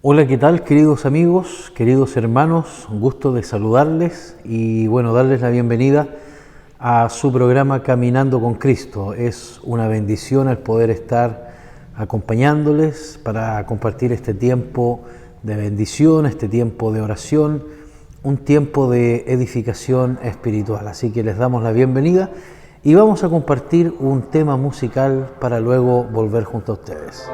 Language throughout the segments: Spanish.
Hola, ¿qué tal, queridos amigos, queridos hermanos? Un gusto de saludarles y darles la bienvenida a su programa Caminando con Cristo. Es una bendición el poder estar acompañándoles para compartir este tiempo de bendición, este tiempo de oración, un tiempo de edificación espiritual. Así que les damos la bienvenida y vamos a compartir un tema musical para luego volver junto a ustedes.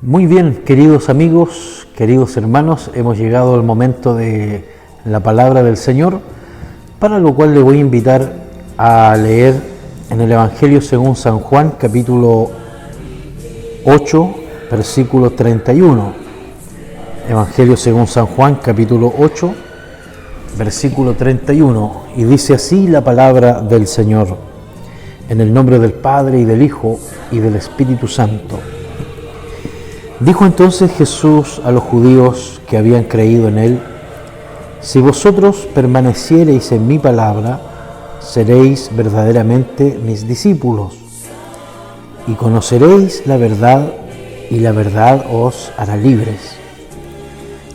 Muy bien, queridos amigos, queridos hermanos, hemos llegado al momento de la palabra del Señor, para lo cual le voy a invitar a leer en el Evangelio según San Juan, capítulo 8, versículo 31. Evangelio según San Juan, capítulo 8, versículo 31. Y dice así la palabra del Señor: en el nombre del Padre, y del Hijo, y del Espíritu Santo. Dijo entonces Jesús a los judíos que habían creído en él: Si vosotros permaneciereis en mi palabra, seréis verdaderamente mis discípulos, y conoceréis la verdad, y la verdad os hará libres.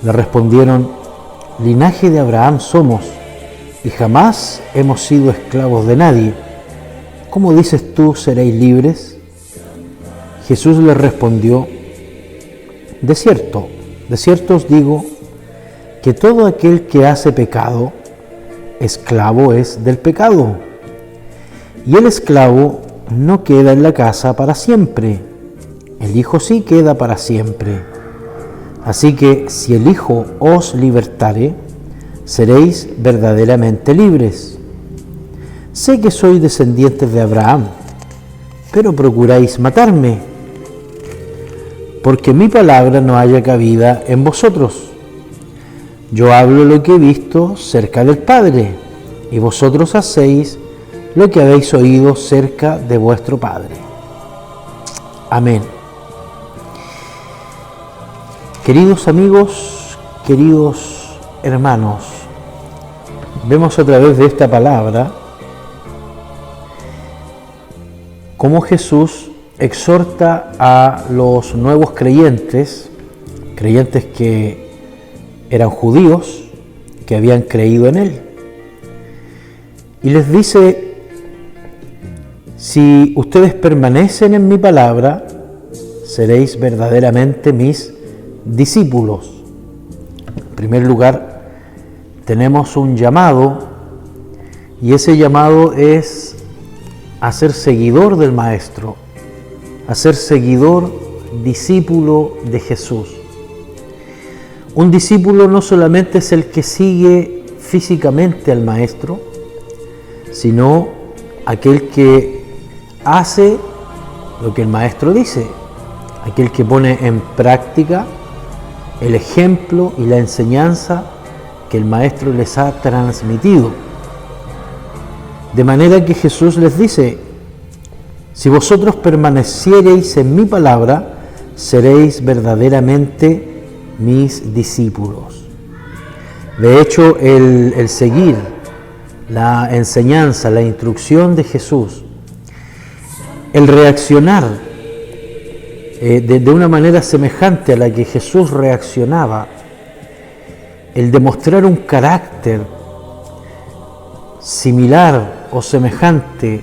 Le respondieron: linaje de Abraham somos, y jamás hemos sido esclavos de nadie. ¿Cómo dices tú, seréis libres? Jesús les respondió: de cierto os digo, que todo aquel que hace pecado, esclavo es del pecado. Y el esclavo no queda en la casa para siempre, el Hijo sí queda para siempre. Así que si el Hijo os libertare, seréis verdaderamente libres. Sé que sois descendientes de Abraham, pero procuráis matarme, porque mi palabra no haya cabida en vosotros. Yo hablo lo que he visto cerca del Padre, y vosotros hacéis lo que habéis oído cerca de vuestro Padre. Amén. Queridos amigos, queridos hermanos, vemos a través de esta palabra cómo Jesús exhorta a los nuevos creyentes que eran judíos, que habían creído en Él. Y les dice: si ustedes permanecen en mi palabra, seréis verdaderamente mis discípulos. En primer lugar, tenemos un llamado, y ese llamado es a ser seguidor del Maestro, a ser seguidor, discípulo de Jesús. Un discípulo no solamente es el que sigue físicamente al Maestro, sino aquel que hace lo que el Maestro dice, aquel que pone en práctica el ejemplo y la enseñanza que el Maestro les ha transmitido. De manera que Jesús les dice: si vosotros permaneciereis en mi palabra, seréis verdaderamente mis discípulos. De hecho, el seguir la enseñanza, la instrucción de Jesús, el reaccionar de una manera semejante a la que Jesús reaccionaba, el demostrar un carácter similar o semejante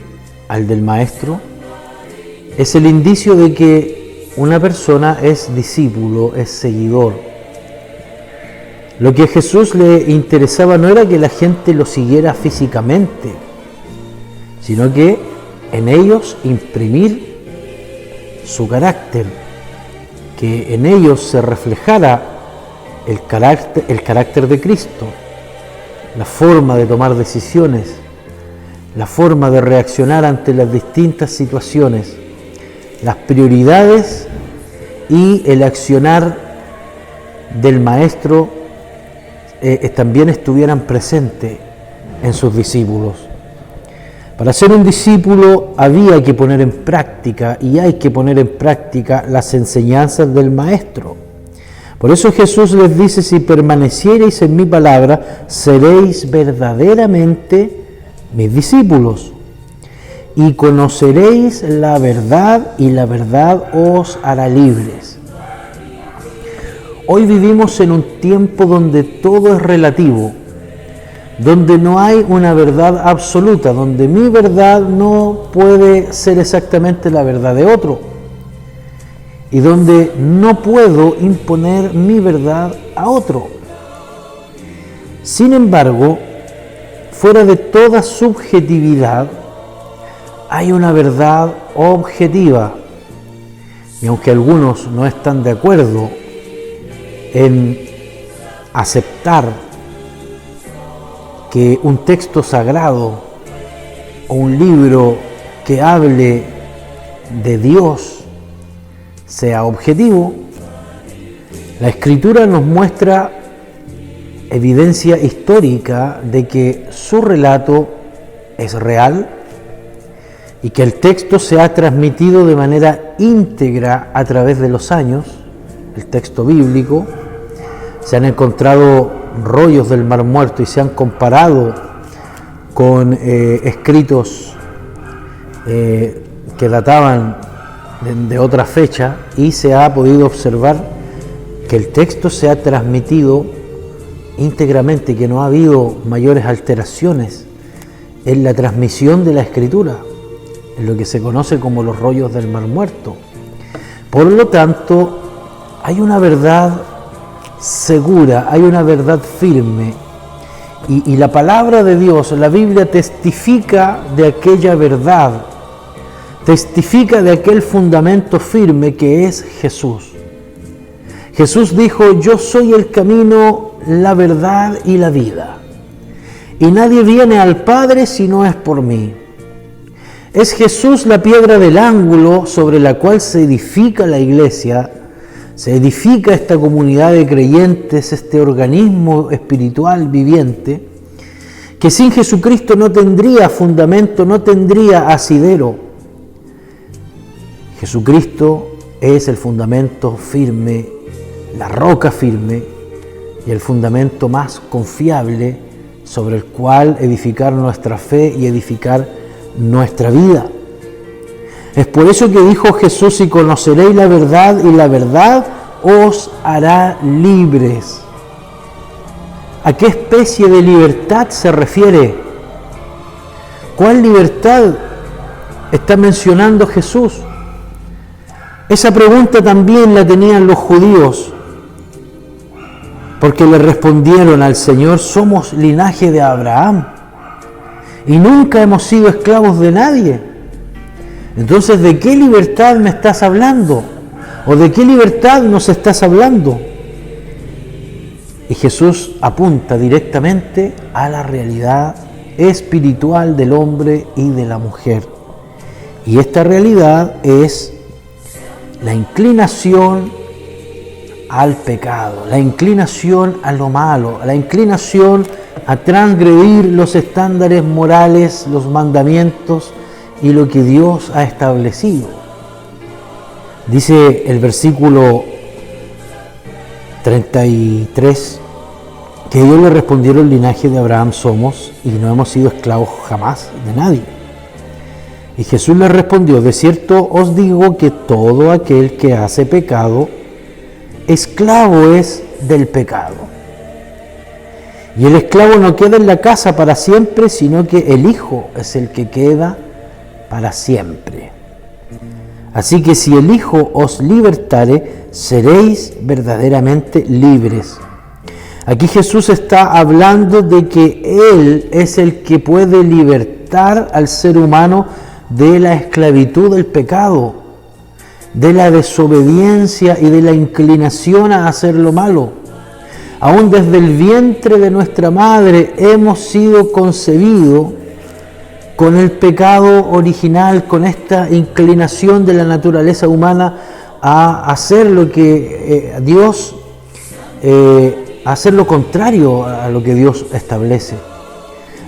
al del Maestro, es el indicio de que una persona es discípulo, es seguidor. Lo que a Jesús le interesaba no era que la gente lo siguiera físicamente, sino que en ellos imprimir su carácter, que en ellos se reflejara el carácter de Cristo, la forma de tomar decisiones, la forma de reaccionar ante las distintas situaciones, las prioridades y el accionar del Maestro también estuvieran presentes en sus discípulos. Para ser un discípulo había que poner en práctica, y hay que poner en práctica, las enseñanzas del Maestro. Por eso Jesús les dice: si permaneciereis en mi palabra, seréis verdaderamente mis discípulos, y conoceréis la verdad, y la verdad os hará libres. Hoy vivimos en un tiempo donde todo es relativo, donde no hay una verdad absoluta, donde mi verdad no puede ser exactamente la verdad de otro, y donde no puedo imponer mi verdad a otro. Sin embargo, fuera de toda subjetividad, hay una verdad objetiva, y aunque algunos no están de acuerdo en aceptar que un texto sagrado o un libro que hable de Dios sea objetivo, la Escritura nos muestra evidencia histórica de que su relato es real y que el texto se ha transmitido de manera íntegra a través de los años, el texto bíblico. Se han encontrado rollos del Mar Muerto y se han comparado con escritos que databan de otra fecha, y se ha podido observar que el texto se ha transmitido íntegramente, que no ha habido mayores alteraciones en la transmisión de la Escritura, en lo que se conoce como los rollos del Mar Muerto. Por lo tanto, hay una verdad segura, hay una verdad firme, y la palabra de Dios, la Biblia, testifica de aquella verdad, testifica de aquel fundamento firme que es Jesús. Jesús dijo: yo soy el camino, la verdad y la vida, y nadie viene al Padre si no es por mí. Es Jesús la piedra del ángulo sobre la cual se edifica la iglesia, se edifica esta comunidad de creyentes, este organismo espiritual viviente, que sin Jesucristo no tendría fundamento, no tendría asidero. Jesucristo es el fundamento firme, la roca firme y el fundamento más confiable sobre el cual edificar nuestra fe y edificar nuestra vida. Es por eso que dijo Jesús: y conoceréis la verdad, y la verdad os hará libres. ¿A qué especie de libertad se refiere? ¿Cuál libertad está mencionando Jesús? Esa pregunta también la tenían los judíos, porque le respondieron al Señor: somos linaje de Abraham y nunca hemos sido esclavos de nadie. Entonces, ¿de qué libertad me estás hablando? ¿O de qué libertad nos estás hablando? Y Jesús apunta directamente a la realidad espiritual del hombre y de la mujer. Y esta realidad es la inclinación al pecado, la inclinación a lo malo, la inclinación a transgredir los estándares morales, los mandamientos y lo que Dios ha establecido. Dice el versículo 33 que ellos le respondieron: linaje de Abraham somos y no hemos sido esclavos jamás de nadie. Y Jesús les respondió: de cierto os digo que todo aquel que hace pecado, esclavo es del pecado. Y el esclavo no queda en la casa para siempre, sino que el Hijo es el que queda para siempre. Así que si el Hijo os libertare, seréis verdaderamente libres. Aquí Jesús está hablando de que Él es el que puede libertar al ser humano de la esclavitud del pecado, de la desobediencia y de la inclinación a hacer lo malo. Aún desde el vientre de nuestra madre hemos sido concebidos con el pecado original, con esta inclinación de la naturaleza humana a hacer lo que Dios, a hacer lo contrario a lo que Dios establece,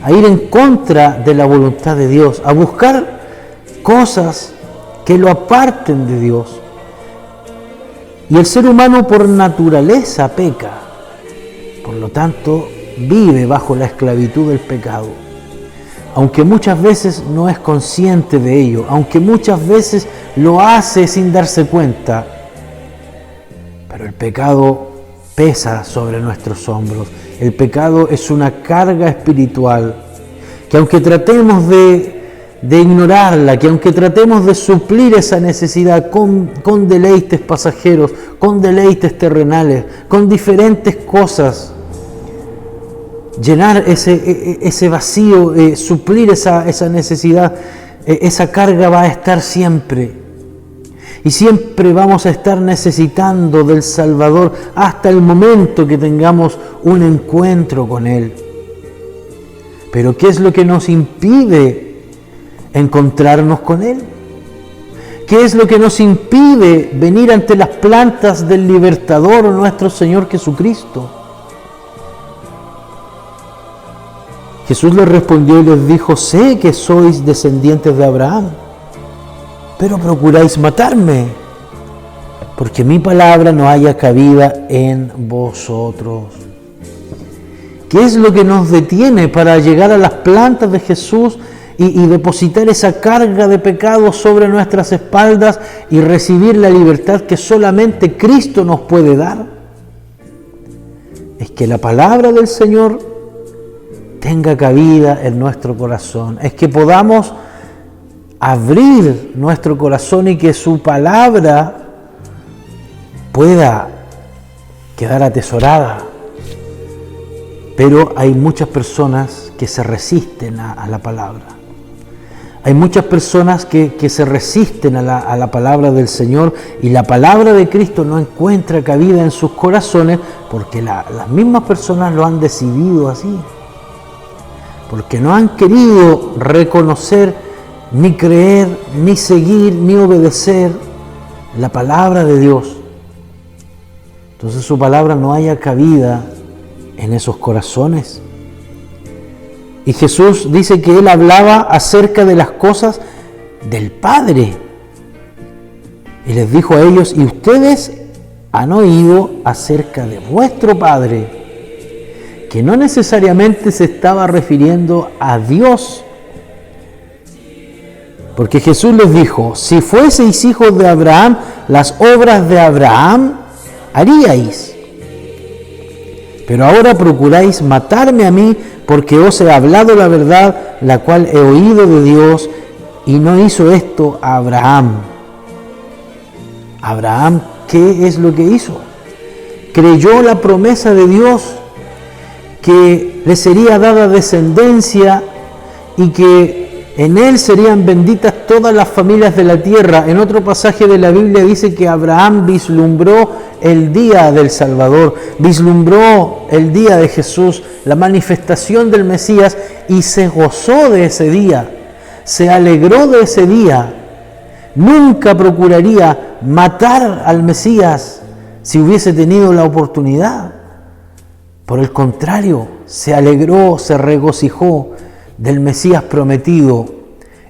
a ir en contra de la voluntad de Dios, a buscar cosas que lo aparten de Dios. Y el ser humano por naturaleza peca, por lo tanto vive bajo la esclavitud del pecado, aunque muchas veces no es consciente de ello, aunque muchas veces lo hace sin darse cuenta, pero el pecado pesa sobre nuestros hombros. El pecado es una carga espiritual que aunque tratemos de ignorarla, que aunque tratemos de suplir esa necesidad con deleites pasajeros, con deleites terrenales, con diferentes cosas, llenar ese vacío, suplir esa necesidad, esa carga va a estar siempre. Y siempre vamos a estar necesitando del Salvador hasta el momento que tengamos un encuentro con Él. Pero ¿qué es lo que nos impide encontrarnos con Él? ¿Qué es lo que nos impide venir ante las plantas del Libertador, nuestro Señor Jesucristo? Jesús les respondió y les dijo: sé que sois descendientes de Abraham, pero procuráis matarme, porque mi palabra no haya cabida en vosotros. ¿Qué es lo que nos detiene para llegar a las plantas de Jesús y depositar esa carga de pecado sobre nuestras espaldas y recibir la libertad que solamente Cristo nos puede dar? Es que la palabra del Señor tenga cabida en nuestro corazón, es que podamos abrir nuestro corazón y que su palabra pueda quedar atesorada. Pero hay muchas personas que se resisten a la palabra. Hay muchas personas que se resisten a la palabra del Señor, y la palabra de Cristo no encuentra cabida en sus corazones porque las mismas personas lo han decidido así. Porque no han querido reconocer, ni creer, ni seguir, ni obedecer la palabra de Dios. Entonces su palabra no haya cabida en esos corazones. Y Jesús dice que Él hablaba acerca de las cosas del Padre. Y les dijo a ellos: y ustedes han oído acerca de vuestro Padre, que no necesariamente se estaba refiriendo a Dios. Porque Jesús les dijo: si fueseis hijos de Abraham, las obras de Abraham haríais. Pero ahora procuráis matarme a mí, porque os he hablado la verdad, la cual he oído de Dios, y no hizo esto a Abraham. Abraham, ¿qué es lo que hizo? Creyó la promesa de Dios, que le sería dada descendencia y que en él serían benditas todas las familias de la tierra. En otro pasaje de la Biblia dice que Abraham vislumbró el día del Salvador, vislumbró el día de Jesús, la manifestación del Mesías, y se gozó de ese día, se alegró de ese día. Nunca procuraría matar al Mesías si hubiese tenido la oportunidad. Por el contrario, se alegró, se regocijó del Mesías prometido,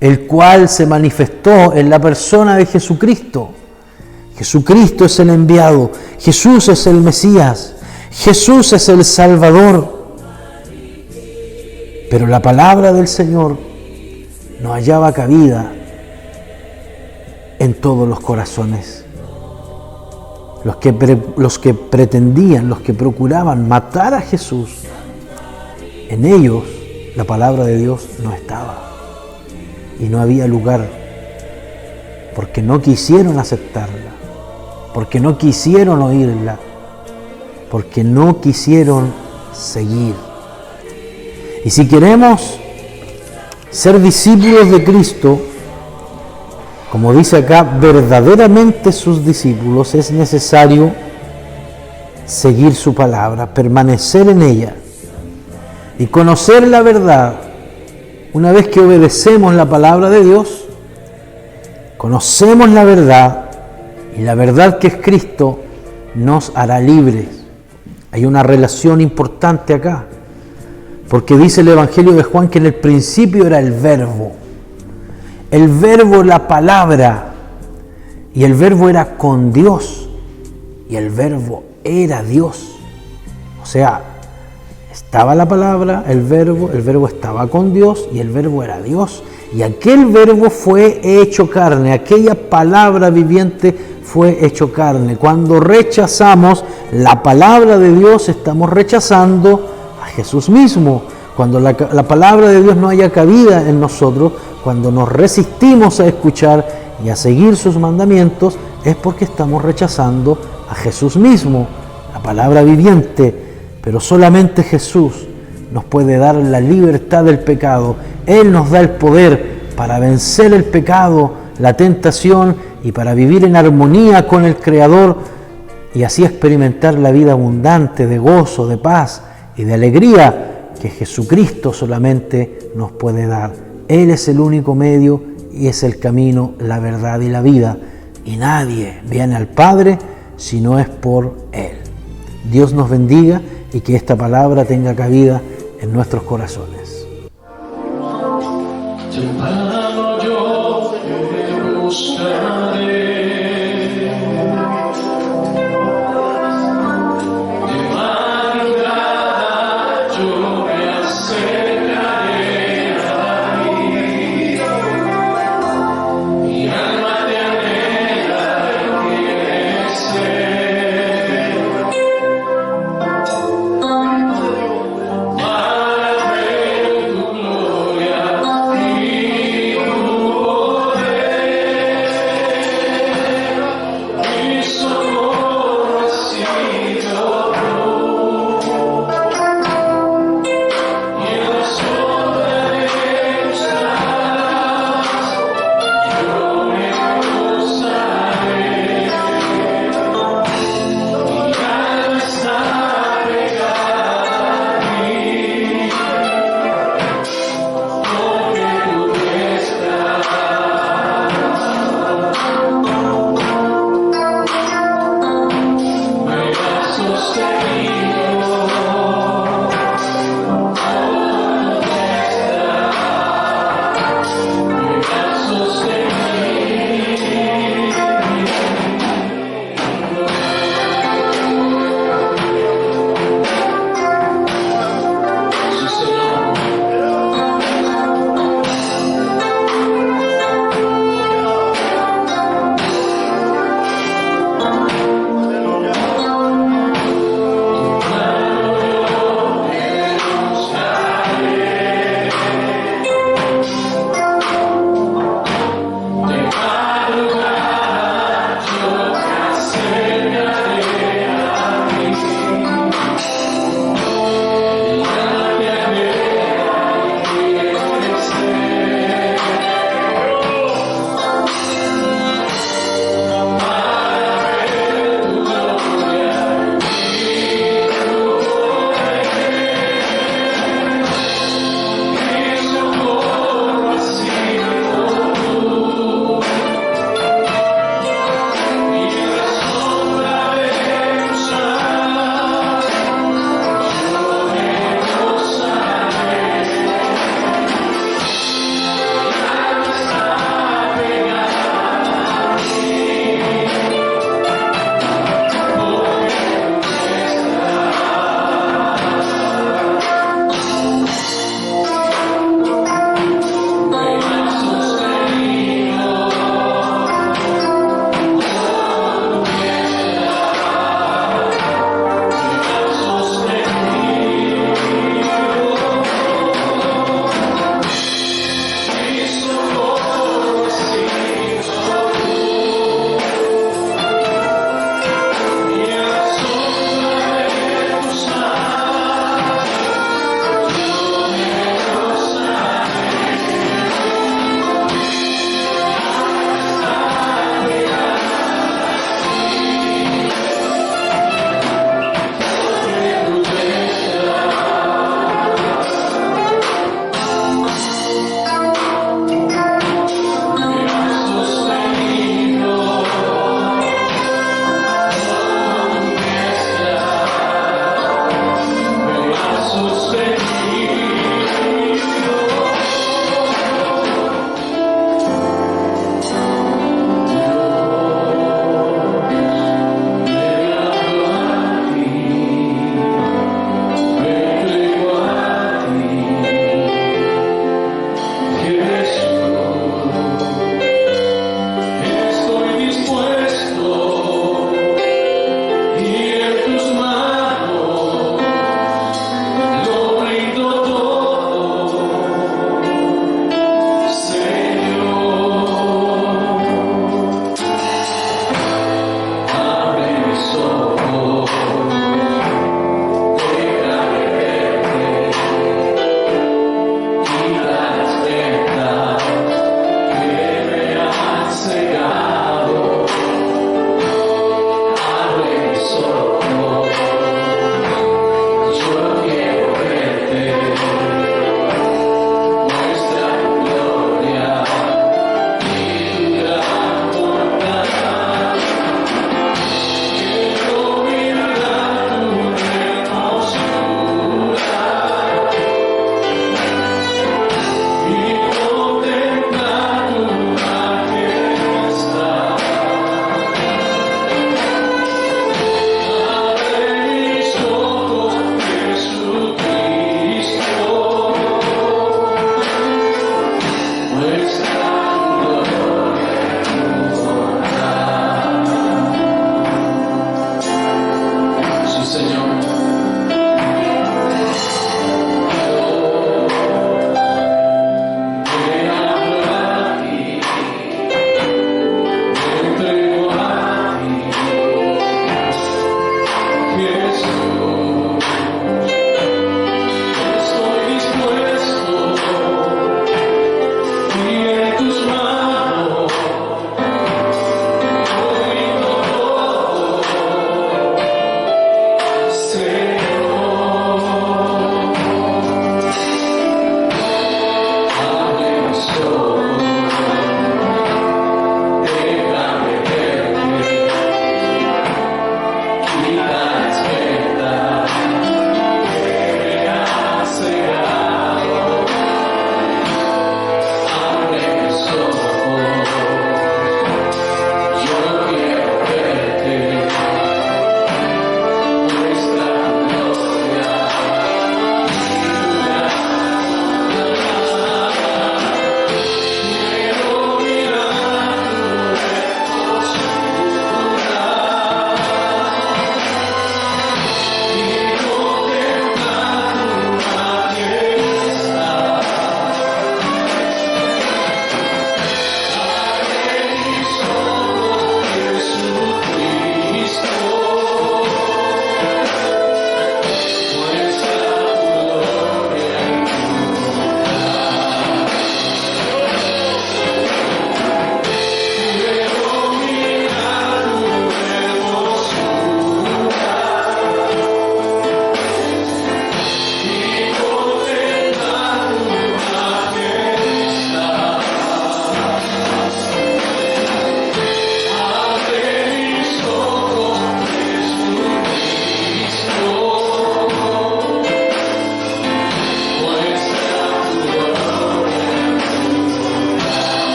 el cual se manifestó en la persona de Jesucristo. Jesucristo es el enviado, Jesús es el Mesías, Jesús es el Salvador. Pero la palabra del Señor no hallaba cabida en todos los corazones. Los que pretendían, los que procuraban matar a Jesús, en ellos la palabra de Dios no estaba. Y no había lugar, porque no quisieron aceptarla, porque no quisieron oírla, porque no quisieron seguir. Y si queremos ser discípulos de Cristo, como dice acá, verdaderamente sus discípulos, es necesario seguir su palabra, permanecer en ella y conocer la verdad. Una vez que obedecemos la palabra de Dios, conocemos la verdad, y la verdad que es Cristo nos hará libres. Hay una relación importante acá, porque dice el Evangelio de Juan que en el principio era el Verbo, la palabra, y el Verbo era con Dios, y el Verbo era Dios. O sea, estaba la palabra, el verbo estaba con Dios, y el Verbo era Dios. Y aquel Verbo fue hecho carne, aquella palabra viviente fue hecho carne. Cuando rechazamos la palabra de Dios, estamos rechazando a Jesús mismo. Cuando la palabra de Dios no haya cabida en nosotros, cuando nos resistimos a escuchar y a seguir sus mandamientos, es porque estamos rechazando a Jesús mismo, la palabra viviente. Pero solamente Jesús nos puede dar la libertad del pecado. Él nos da el poder para vencer el pecado, la tentación, y para vivir en armonía con el Creador, y así experimentar la vida abundante de gozo, de paz y de alegría que Jesucristo solamente nos puede dar. Él es el único medio y es el camino, la verdad y la vida. Y nadie viene al Padre si no es por Él. Dios nos bendiga y que esta palabra tenga cabida en nuestros corazones. Yo te buscaré. De madrugada yo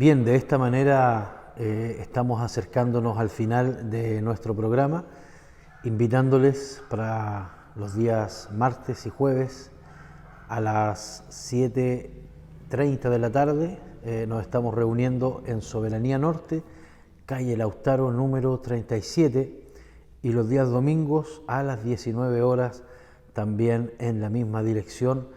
Bien, de esta manera estamos acercándonos al final de nuestro programa, invitándoles para los días martes y jueves a las 7:30 de la tarde. Nos estamos reuniendo en Soberanía Norte, calle Lautaro número 37, y los días domingos a las 19 horas también en la misma dirección,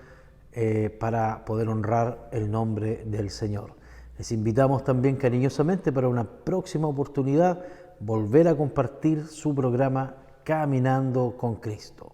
para poder honrar el nombre del Señor. Les invitamos también cariñosamente para una próxima oportunidad volver a compartir su programa Caminando con Cristo.